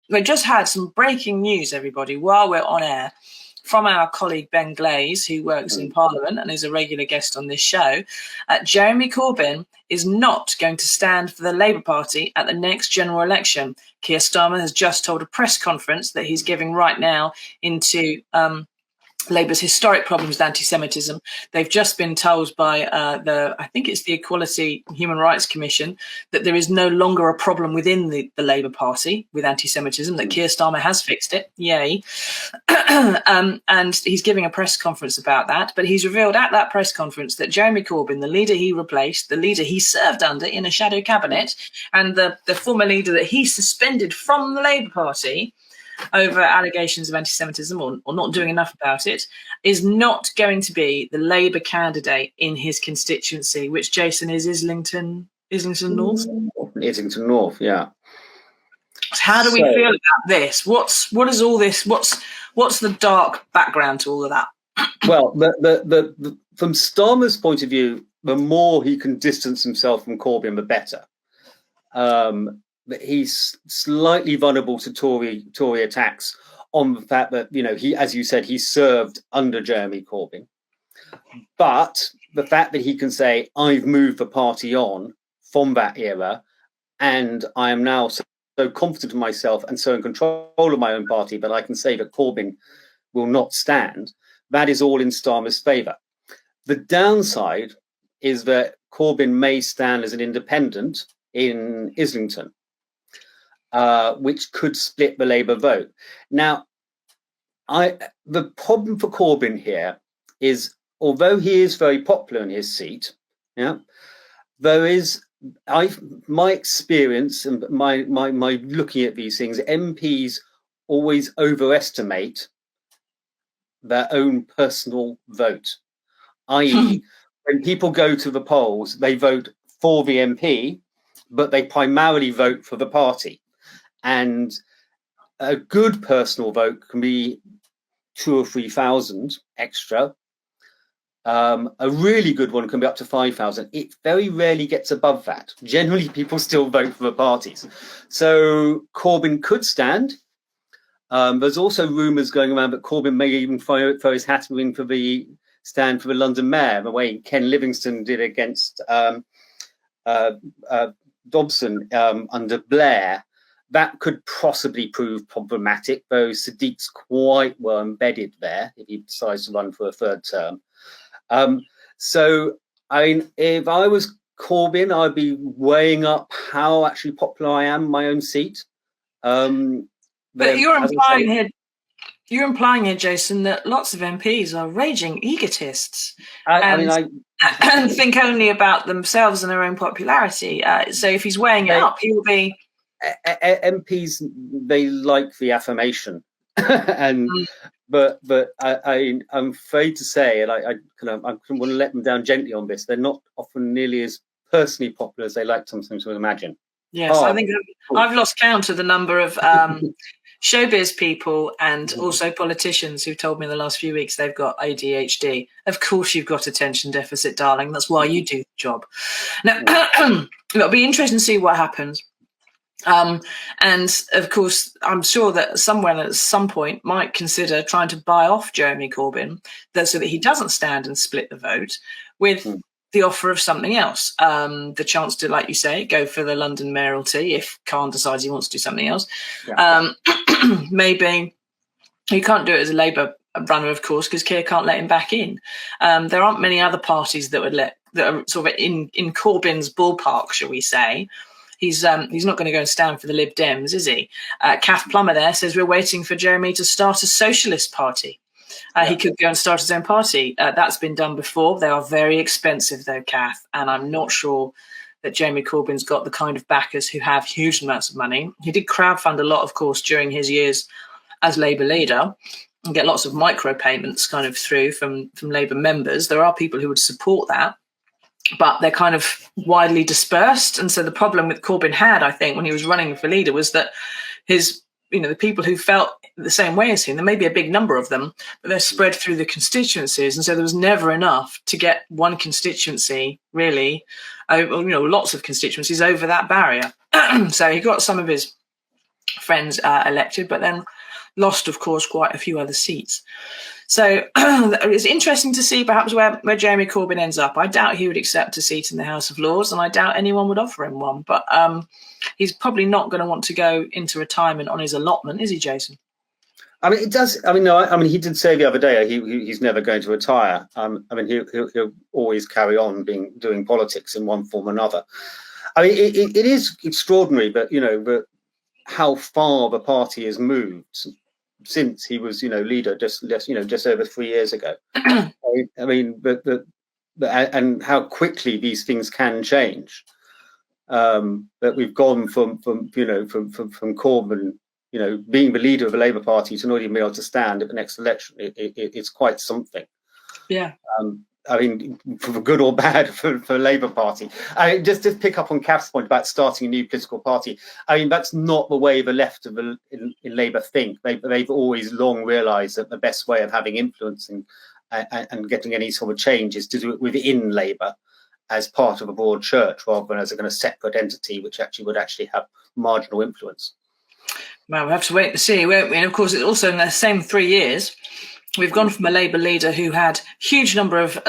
We just had some breaking news, everybody, while we're on air, from our colleague Ben Glaze, who works in Parliament and is a regular guest on this show. Jeremy Corbyn is not going to stand for the Labour Party at the next general election. Keir Starmer has just told a press conference that he's giving right now into Labour's historic problems with anti-Semitism. They've just been told by I think it's the Equality Human Rights Commission, that there is no longer a problem within the Labour Party with anti-Semitism, that Keir Starmer has fixed it. Yay. And he's giving a press conference about that. But he's revealed at that press conference that Jeremy Corbyn, the leader he replaced, the leader he served under in a shadow cabinet, and the former leader that he suspended from the Labour Party over allegations of anti-Semitism or not doing enough about it, is not going to be the Labour candidate in his constituency, which, Jason, is Islington North? Islington North, yeah. How do we feel about this? What is all this? What's the dark background to all of that? Well, the from Starmer's point of view, the more he can distance himself from Corbyn, the better. But he's slightly vulnerable to Tory attacks on the fact that, he, as you said, he served under Jeremy Corbyn. But the fact that he can say, I've moved the party on from that era, and I am now so confident in myself and so in control of my own party that I can say that Corbyn will not stand, that is all in Starmer's favour. The downside is that Corbyn may stand as an independent in Islington, which could split the Labour vote. Now, the problem for Corbyn here is, although he is very popular in his seat, there is, my experience and my looking at these things, MPs always overestimate their own personal vote, i.e., when people go to the polls, they vote for the MP, but they primarily vote for the party. And a good personal vote can be 2,000 or 3,000 extra. A really good one can be up to 5,000. It very rarely gets above that. Generally, people still vote for the parties. So Corbyn could stand. There's also rumours going around that Corbyn may even throw his hat in for the stand for the London mayor, the way Ken Livingstone did against Dobson under Blair. That could possibly prove problematic, though Sadiq's quite well embedded there if he decides to run for a third term. So, if I was Corbyn, I'd be weighing up how actually popular I am in my own seat. But you're implying here, Jason, that lots of MPs are raging egotists and think only about themselves and their own popularity. So if he's weighing it up, he will be... MPs, they like the affirmation, but I'm afraid to say, and I want to let them down gently on this, they're not often nearly as personally popular as they like sometimes to imagine. Yes, I think I've lost count of the number of showbiz people and also politicians who've told me in the last few weeks they've got ADHD. Of course you've got attention deficit, darling. That's why you do the job. Now, it'll be interesting to see what happens. And of course, I'm sure that someone at some point might consider trying to buy off Jeremy Corbyn so that he doesn't stand and split the vote with the offer of something else. The chance to, like you say, go for the London mayoralty if Khan decides he wants to do something else. Yeah. Maybe he can't do it as a Labour runner, of course, because Keir can't let him back in. There aren't many other parties that are sort of in Corbyn's ballpark, shall we say. He's not going to go and stand for the Lib Dems, is he? Kath Plummer there says we're waiting for Jeremy to start a socialist party. He could go and start his own party. That's been done before. They are very expensive, though, Kath, and I'm not sure that Jeremy Corbyn's got the kind of backers who have huge amounts of money. He did crowdfund a lot, of course, during his years as Labour leader and get lots of micropayments kind of through from Labour members. There are people who would support that, but they're kind of widely dispersed. And so the problem with Corbyn had, I think, when he was running for leader was that the people who felt the same way as him, there may be a big number of them, but they're spread through the constituencies. And so there was never enough to get one constituency, really, lots of constituencies over that barrier. So he got some of his friends elected, but then lost, of course, quite a few other seats. So it's interesting to see perhaps where Jeremy Corbyn ends up. I doubt he would accept a seat in the House of Lords, and I doubt anyone would offer him one. But he's probably not going to want to go into retirement on his allotment, is he, Jason? I mean, it does. I mean, no. I mean, he did say the other day he's never going to retire. I mean, he'll always carry on doing politics in one form or another. I mean, it is extraordinary, but how far the party has moved since he was, leader just over 3 years ago. I mean, and how quickly these things can change. That we've gone from Corbyn, being the leader of the Labour Party to not even be able to stand at the next election. It's quite something. Yeah. I mean, for good or bad for the Labour Party. I mean, just to pick up on Kath's point about starting a new political party. I mean, that's not the way the left of in Labour think. They've always long realised that the best way of having influence and getting any sort of change is to do it within Labour as part of a broad church rather than as a kind of separate entity which would have marginal influence. Well, we'll have to wait and see, won't we? And of course, it's also in the same 3 years, we've gone from a Labour leader who had huge number of,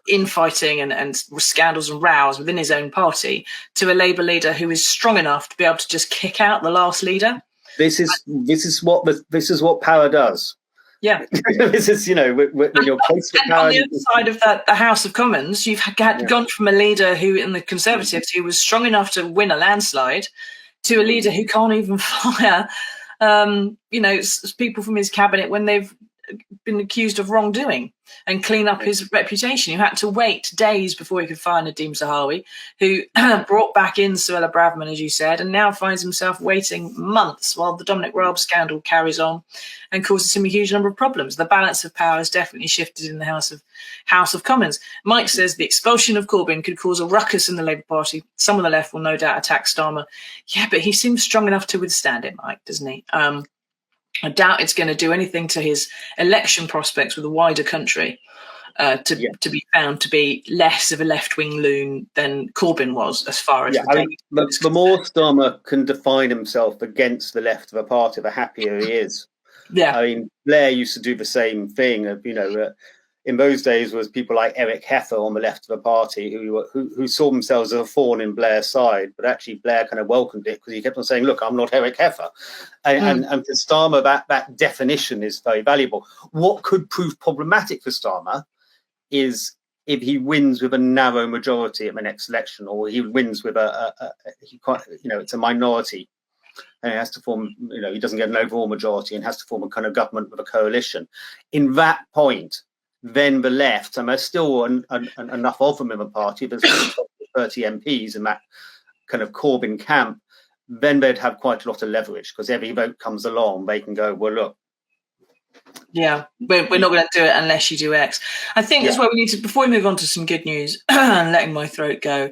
infighting and scandals and rows within his own party to a Labour leader who is strong enough to be able to just kick out the last leader. This is what power does. Yeah. This is, when you're close to power. On the other side of the House of Commons, you've gone from a leader who, in the Conservatives, who was strong enough to win a landslide, to a leader who can't even fire, people from his cabinet when they've been accused of wrongdoing and clean up his reputation. You had to wait days before he could find Nadeem Zahawi, who brought back in Suella Braverman, as you said, and now finds himself waiting months while the Dominic Raab scandal carries on and causes him a huge number of problems. The balance of power has definitely shifted in the House of Commons. Mike says the expulsion of Corbyn could cause a ruckus in the Labour Party. Some of the left will no doubt attack Starmer. Yeah, but he seems strong enough to withstand it, Mike, doesn't he? I doubt it's going to do anything to his election prospects with a wider country to be found to be less of a left-wing loon than Corbyn was, as far as the more Starmer can define himself against the left of a party, the happier he is. Yeah, I mean, Blair used to do the same thing. In those days, was people like Eric Heffer on the left of the party who saw themselves as a thorn in Blair's side, but actually Blair kind of welcomed it because he kept on saying, "Look, I'm not Eric Heffer," and for Starmer, that definition is very valuable. What could prove problematic for Starmer is if he wins with a narrow majority at the next election, or he wins with it's a minority. And he has to form, he doesn't get an overall majority and has to form a kind of government with a coalition. In that point, then the left, and there's still enough of them in the party, there's 30 MPs in that kind of Corbyn camp, then they'd have quite a lot of leverage because every vote comes along, they can go, well, look. Yeah, we're not going to do it unless you do X. I think that's where we need to, before we move on to some good news and letting my throat go,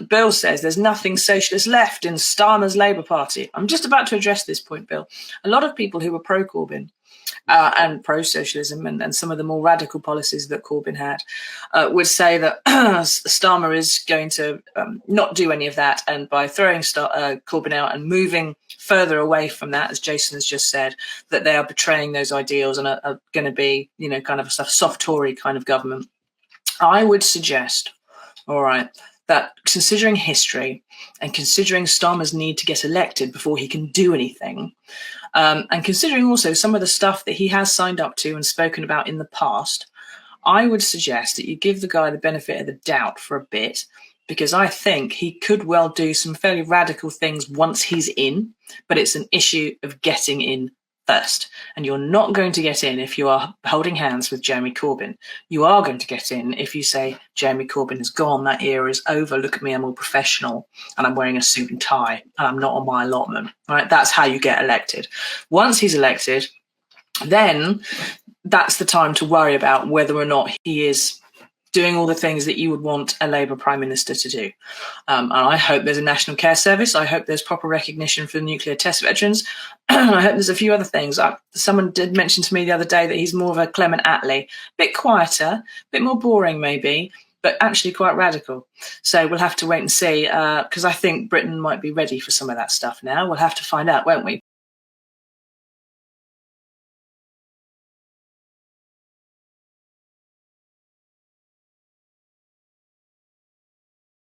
Bill says there's nothing socialist left in Starmer's Labour Party. I'm just about to address this point, Bill. A lot of people who were pro-Corbyn and pro-socialism and some of the more radical policies that Corbyn had would say that Starmer is going to not do any of that, and by throwing Corbyn out and moving further away from that, as Jason has just said, that they are betraying those ideals and are going to be, kind of a soft Tory kind of government. I would suggest, all right, that considering history and considering Starmer's need to get elected before he can do anything, and considering also some of the stuff that he has signed up to and spoken about in the past, I would suggest that you give the guy the benefit of the doubt for a bit, because I think he could well do some fairly radical things once he's in, but it's an issue of getting in first. And you're not going to get in if you are holding hands with Jeremy Corbyn. You are going to get in if you say, Jeremy Corbyn is gone, that era is over, look at me, I'm all professional, and I'm wearing a suit and tie, and I'm not on my allotment. Right? That's how you get elected. Once he's elected, then that's the time to worry about whether or not he is doing all the things that you would want a Labour Prime Minister to do. And I hope there's a national care service. I hope there's proper recognition for nuclear test veterans. I hope there's a few other things. Someone did mention to me the other day that he's more of a Clement Attlee, a bit quieter, a bit more boring maybe, but actually quite radical. So we'll have to wait and see, because I think Britain might be ready for some of that stuff now. We'll have to find out, won't we?